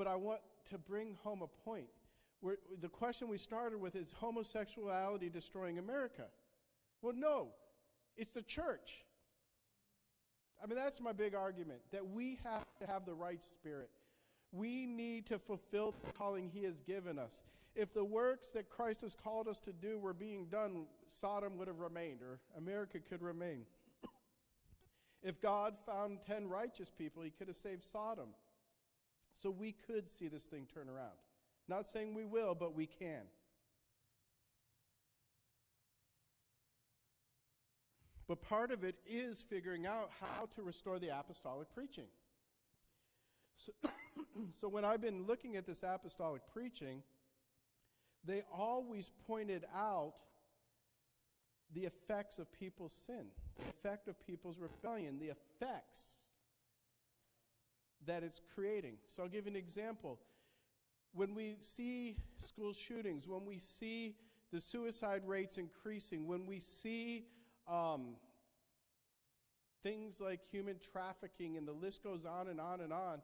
But I want to bring home a point. The question we started with is homosexuality destroying America? Well, no, it's the church. I mean, that's my big argument, that we have to have the right spirit. We need to fulfill the calling he has given us. If the works that Christ has called us to do were being done, Sodom would have remained, or America could remain. If God found 10 righteous people, he could have saved Sodom. So we could see this thing turn around. Not saying we will, but we can. But part of it is figuring out how to restore the apostolic preaching. So when I've been looking at this apostolic preaching, they always pointed out the effects of people's sin, the effect of people's rebellion, the effects that it's creating. So I'll give you an example. When we see school shootings, when we see the suicide rates increasing, when we see things like human trafficking, and the list goes on and on and on,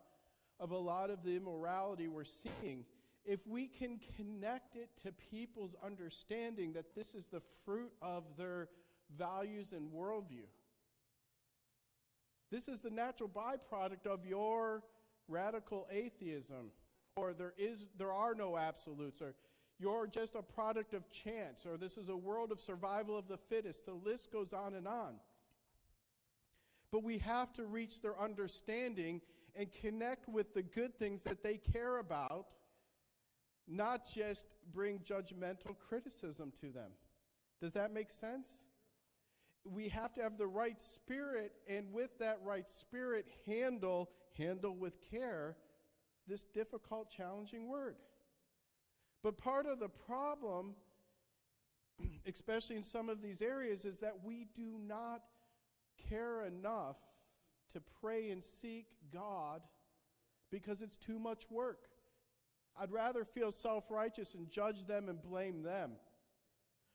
of a lot of the immorality we're seeing, if we can connect it to people's understanding that this is the fruit of their values and worldview, this is the natural byproduct of your radical atheism, or there are no absolutes, or you're just a product of chance, or this is a world of survival of the fittest. The list goes on and on. But we have to reach their understanding and connect with the good things that they care about, not just bring judgmental criticism to them. Does that make sense? We have to have the right spirit, and with that right spirit, handle with care this difficult, challenging word. But part of the problem, especially in some of these areas, is that we do not care enough to pray and seek God because it's too much work. I'd rather feel self-righteous and judge them and blame them.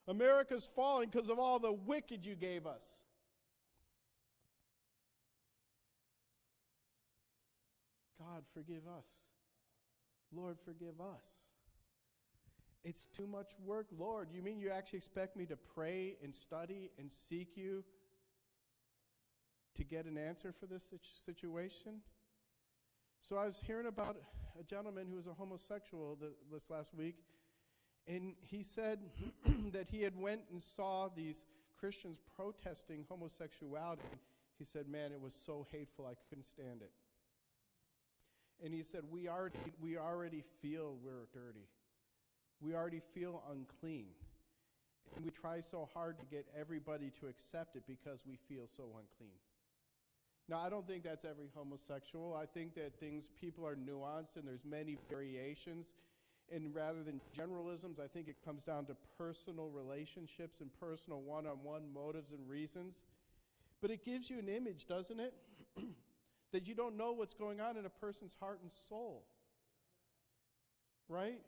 America's falling because of all the wicked you gave us. God, forgive us. Lord, forgive us. It's too much work. Lord, you mean you actually expect me to pray and study and seek you to get an answer for this situation? So I was hearing about a gentleman who was a homosexual this last week, and he said that he had went and saw these Christians protesting homosexuality. He said, man, it was so hateful, I couldn't stand it. And he said, we already feel we're dirty. We already feel unclean. And we try so hard to get everybody to accept it because we feel so unclean. Now, I don't think that's every homosexual. I think that people are nuanced and there's many variations. And rather than generalisms, I think it comes down to personal relationships and personal one-on-one motives and reasons. But it gives you an image, doesn't it? That you don't know what's going on in a person's heart and soul. Right?